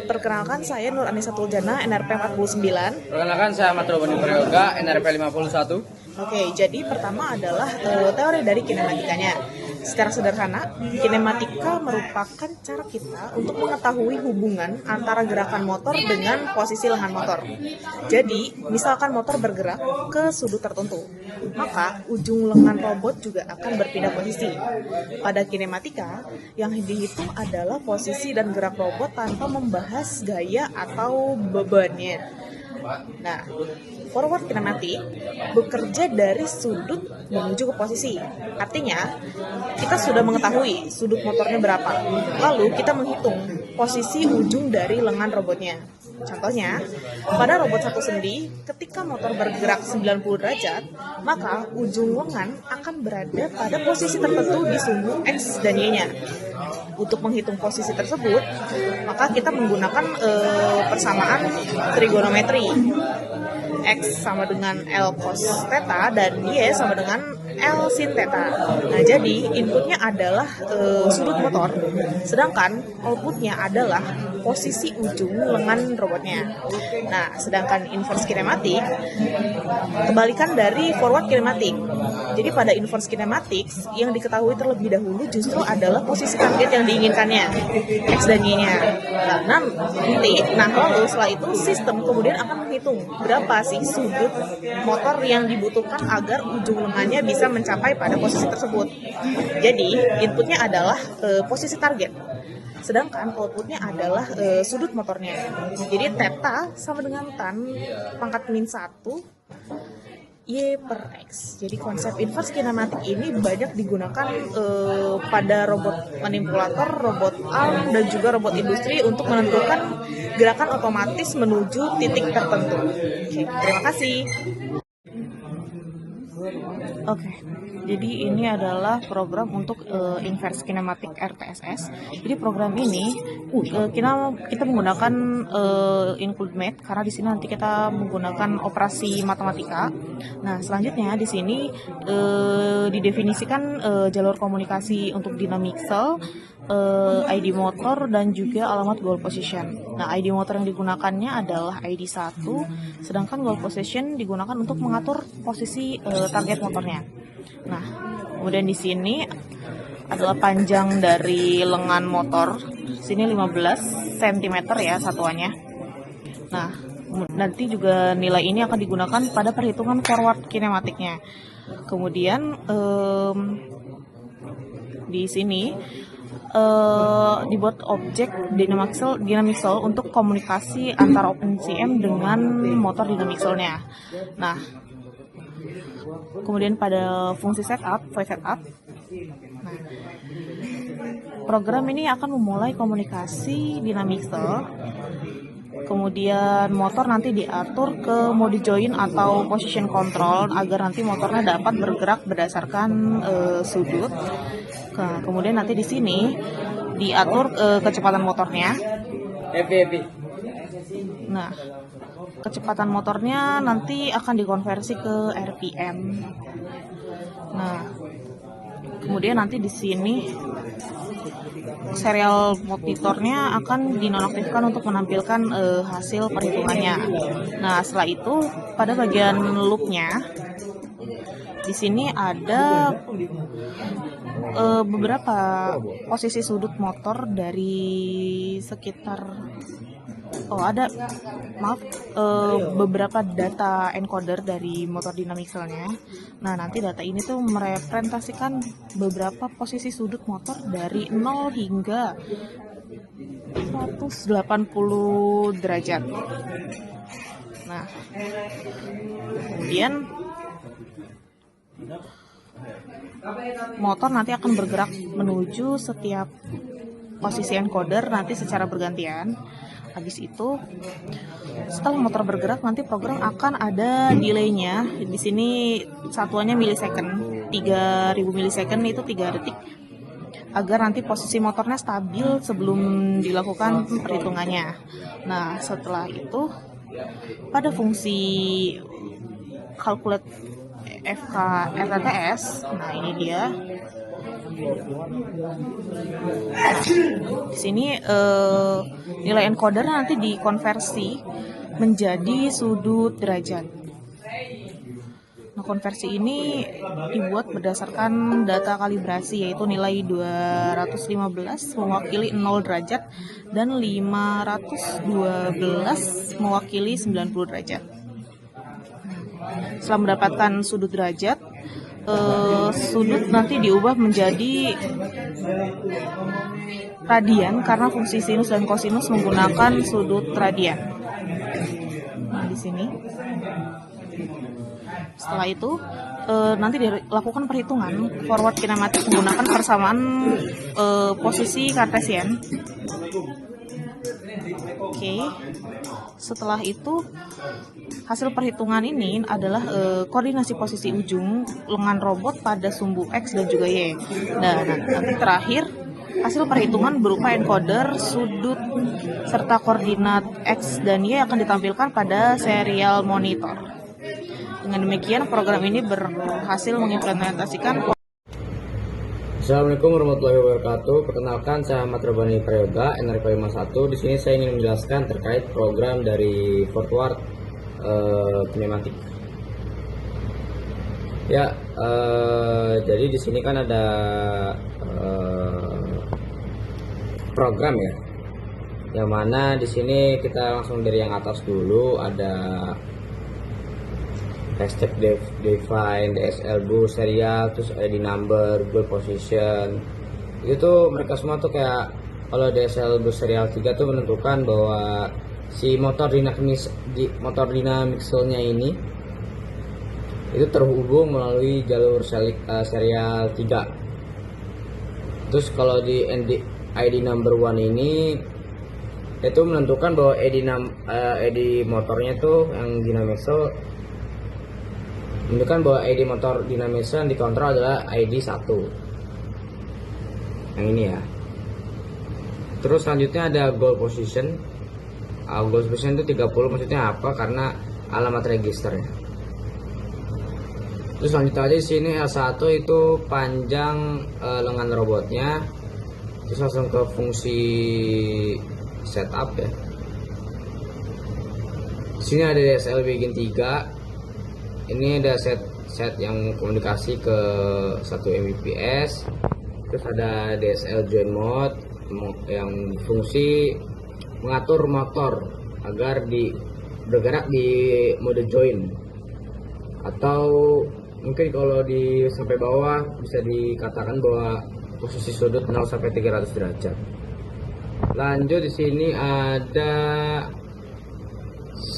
Perkenalkan, saya Nur Anissa Tuljana, NRP 49. Perkenalkan, saya Ahmad Robani Prayoga, NRP 51. Oke, jadi pertama adalah teori dari kinematikanya. Secara sederhana, kinematika merupakan cara kita untuk mengetahui hubungan antara gerakan motor dengan posisi lengan motor. Jadi, misalkan motor bergerak ke sudut tertentu, maka ujung lengan robot juga akan berpindah posisi. Pada kinematika, yang dihitung adalah posisi dan gerak robot tanpa membahas gaya atau bebannya. Nah, forward kinematik bekerja dari sudut menuju ke posisi. Artinya, kita sudah mengetahui sudut motornya berapa. Lalu kita menghitung posisi ujung dari lengan robotnya. Contohnya, pada robot satu sendi, ketika motor bergerak 90 derajat, maka ujung lengan akan berada pada posisi tertentu di sumbu X dan Y-nya. Untuk menghitung posisi tersebut, maka kita menggunakan persamaan trigonometri. X sama dengan L cos theta dan Y sama dengan L sin theta. Nah, jadi inputnya adalah sudut motor, sedangkan outputnya adalah posisi ujung lengan robotnya. Nah, sedangkan inverse kinematik kebalikan dari forward kinematik. Jadi pada inverse kinematics yang diketahui terlebih dahulu justru adalah posisi target yang diinginkannya, X dan Y-nya. Nah, lalu setelah itu sistem kemudian akan menghitung berapa sih sudut motor yang dibutuhkan agar ujung lengannya bisa mencapai pada posisi tersebut. Jadi, inputnya adalah posisi target. Sedangkan outputnya adalah sudut motornya. Jadi, theta sama dengan tan pangkat min 1 Y per X. Jadi konsep inverse kinematik ini banyak digunakan pada robot manipulator, robot arm, dan juga robot industri untuk menentukan gerakan otomatis menuju titik tertentu. Oke, terima kasih. Oke, jadi ini adalah program untuk inverse kinematik RTSS. Jadi program ini kita menggunakan include math karena di sini nanti kita menggunakan operasi matematika. Nah, selanjutnya di sini didefinisikan jalur komunikasi untuk dynamic cell, ID motor, dan juga alamat goal position. Nah, ID motor yang digunakannya adalah ID 1, sedangkan goal position digunakan untuk mengatur posisi target motornya. Nah, kemudian di sini adalah panjang dari lengan motor. Sini 15 cm ya satuannya. Nah, nanti juga nilai ini akan digunakan pada perhitungan forward kinematiknya. Kemudian di sini dibuat objek dynamic cell untuk komunikasi antara OpenCM dengan motor dynamic cell-nya. Nah, kemudian pada fungsi voice setup, nah, program ini akan memulai komunikasi dynamic cell. Kemudian motor nanti diatur ke mode join atau position control agar nanti motornya dapat bergerak berdasarkan sudut. Kemudian nanti di sini diatur kecepatan motornya. Nah, kecepatan motornya nanti akan dikonversi ke RPM. Nah, kemudian nanti di sini serial monitornya akan dinonaktifkan untuk menampilkan hasil perhitungannya. Nah, setelah itu pada bagian loopnya di sini ada beberapa posisi sudut motor dari sekitar beberapa data encoder dari motor dynamic cell-nya. Nah, nanti data ini tuh merepresentasikan beberapa posisi sudut motor dari 0 hingga 180 derajat. Nah, kemudian motor nanti akan bergerak menuju setiap posisi encoder nanti secara bergantian. Habis itu, setelah motor bergerak, nanti program akan ada delay-nya. Di sini satuannya millisecond, 3000 millisecond itu 3 detik. Agar nanti posisi motornya stabil sebelum dilakukan perhitungannya. Nah, setelah itu, pada fungsi calculate FK RTTS, nah ini dia. Di sini nilai encoder nanti dikonversi menjadi sudut derajat. Nah, konversi ini dibuat berdasarkan data kalibrasi, yaitu nilai 215 mewakili 0 derajat dan 512 mewakili 90 derajat. Setelah mendapatkan sudut derajat, sudut nanti diubah menjadi radian karena fungsi sinus dan kosinus menggunakan sudut radian. Nah, di sini. Setelah itu nanti dilakukan perhitungan forward kinematik menggunakan persamaan posisi Cartesian. Oke. Setelah itu hasil perhitungan ini adalah koordinasi posisi ujung lengan robot pada sumbu X dan juga Y. Dan nanti terakhir hasil perhitungan berupa encoder, sudut, serta koordinat X dan Y akan ditampilkan pada serial monitor. Dengan demikian, program ini berhasil mengimplementasikan. Assalamualaikum warahmatullahi wabarakatuh. Perkenalkan, saya Ahmad Robani Prayoga, NRP 51. Di sini saya ingin menjelaskan terkait program dari forward kinematik. Ya, jadi di sini kan ada program ya, yang mana di sini kita langsung dari yang atas dulu ada hashtag define, DSL boost, serial, terus ID number, goal position. Itu tuh mereka semua tuh kayak kalau DSL boost serial 3 tuh menentukan bahwa si motor dynamicselnya ini itu terhubung melalui jalur serial 3. Terus kalau di ID number 1 ini itu menentukan bahwa ID motornya tuh yang dynamicel menunjukkan bahwa ID motor dynamicel yang dikontrol adalah ID 1 yang ini ya. Terus selanjutnya ada goal position. Goal position itu 30, maksudnya apa? Karena alamat register ya. Terus lanjut aja di sini L1 itu panjang lengan robotnya. Terus langsung ke fungsi setup ya. Di sini ada DSL begin 3. Ini ada set yang komunikasi ke 1 Mbps. Terus ada DSL join mode yang fungsi mengatur motor agar bergerak di mode join, atau mungkin kalau di sampai bawah bisa dikatakan bahwa posisi sudut 0 sampai 300 derajat. Lanjut di sini ada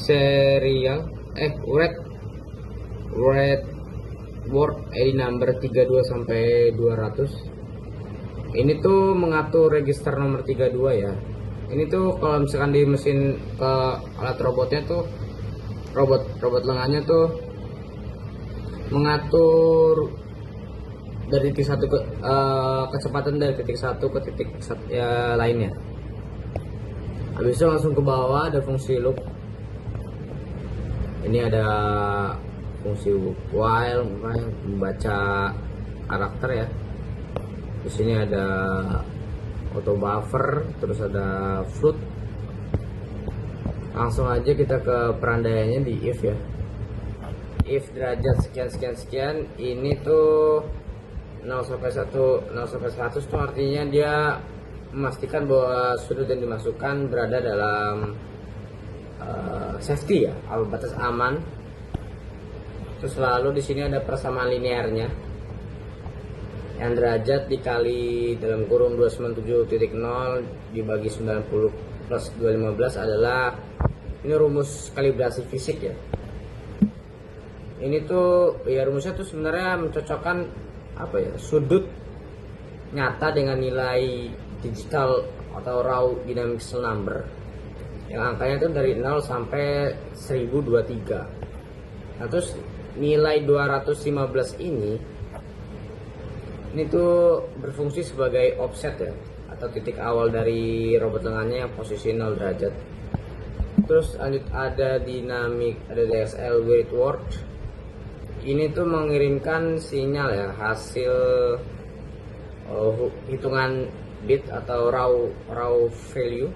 serial red word ID number 32 sampai 200. Ini tuh mengatur register nomor 32 ya. Ini tuh kalau misalkan di mesin ke alat robotnya tuh robot lengannya tuh mengatur dari titik satu ke kecepatan dari titik satu ke titik lainnya. Habis itu langsung ke bawah ada fungsi loop. Ini ada fungsi while membaca karakter ya. Di sini ada auto buffer, terus ada float. Langsung aja kita ke perandaiannya di if ya. If derajat sekian, ini tuh 0 sampai 100 tuh artinya dia memastikan bahwa sudut yang dimasukkan berada dalam safety ya, batas aman. Terus lalu di sini ada persamaan linearnya, yang derajat dikali dalam kurung 297.0 dibagi 90 plus 215 adalah ini rumus kalibrasi fisik ya. Ini tuh ya rumusnya tuh sebenarnya mencocokkan apa ya, sudut nyata dengan nilai digital atau raw dynamical number yang angkanya tuh dari 0 sampai 1023. Nah terus nilai 215 ini tuh berfungsi sebagai offset ya, atau titik awal dari robot lengannya yang posisi 0 derajat. Terus lanjut ada DSL wait word. Ini tuh mengirimkan sinyal ya, hasil hitungan bit atau raw value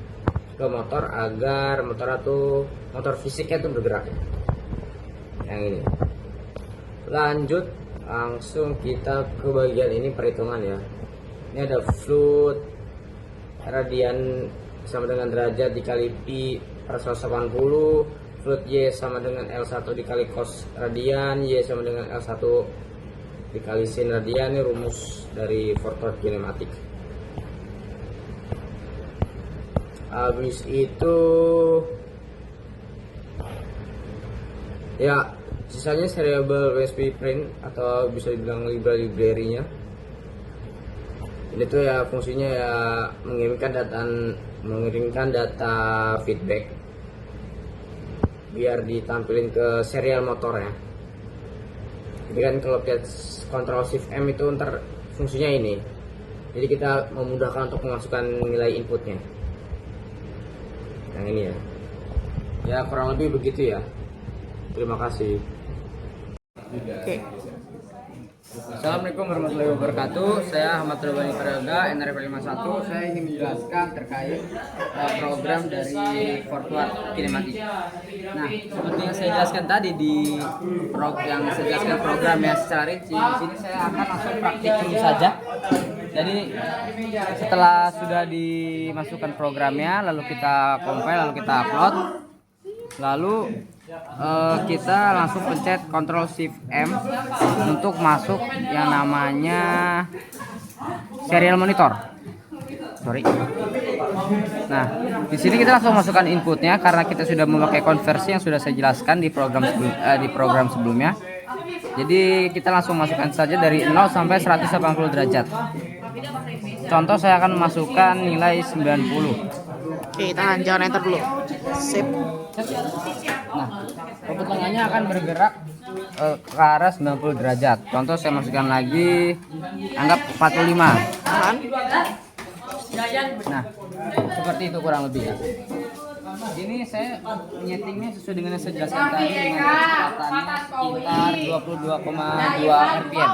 ke motor agar motor fisiknya tuh bergerak. Yang ini. Lanjut, langsung kita ke bagian ini perhitungan ya. Ini ada fluid radian sama dengan derajat dikali pi per 180, fluid Y sama dengan L1 dikali cos radian, Y sama dengan L1 dikali sin radian. Ini rumus dari forward kinematik. Habis itu ya sisanya serial USB print atau bisa dibilang library-nya. Ini tuh ya fungsinya ya mengirimkan data feedback biar ditampilin ke serial motornya. Jadi kan kalau kita Ctrl Shift M itu ntar fungsinya ini. Jadi kita memudahkan untuk memasukkan nilai inputnya. Yang ini ya. Ya kurang lebih begitu ya. Terima kasih. Oke. Assalamualaikum warahmatullahi wabarakatuh. Saya Ahmad Robani Prayoga, NRF 51. Saya ingin menjelaskan terkait program dari Forward Kinematik. Nah, seperti yang saya jelaskan tadi di programnya secara rinci, di sini saya akan langsung praktikum saja. Jadi setelah sudah dimasukkan programnya, lalu kita compile, lalu kita upload, lalu kita langsung pencet Ctrl Shift M untuk masuk yang namanya serial monitor. Nah, di sini kita langsung masukkan inputnya karena kita sudah memakai konversi yang sudah saya jelaskan di program sebelumnya. Jadi kita langsung masukkan saja dari 0 sampai 180 derajat. Contoh saya akan memasukkan nilai 90. Oke, tahan, jangan enter dulu. Sip. Nah, robot lengannya akan bergerak ke arah 90 derajat. Contoh saya masukkan lagi, anggap 45. Tahan. Nah, seperti itu kurang lebih ya. Ini saya nyetingnya sesuai dengan yang saya jelaskan tadi dengan kecepatannya sekitar 22,2 rpm.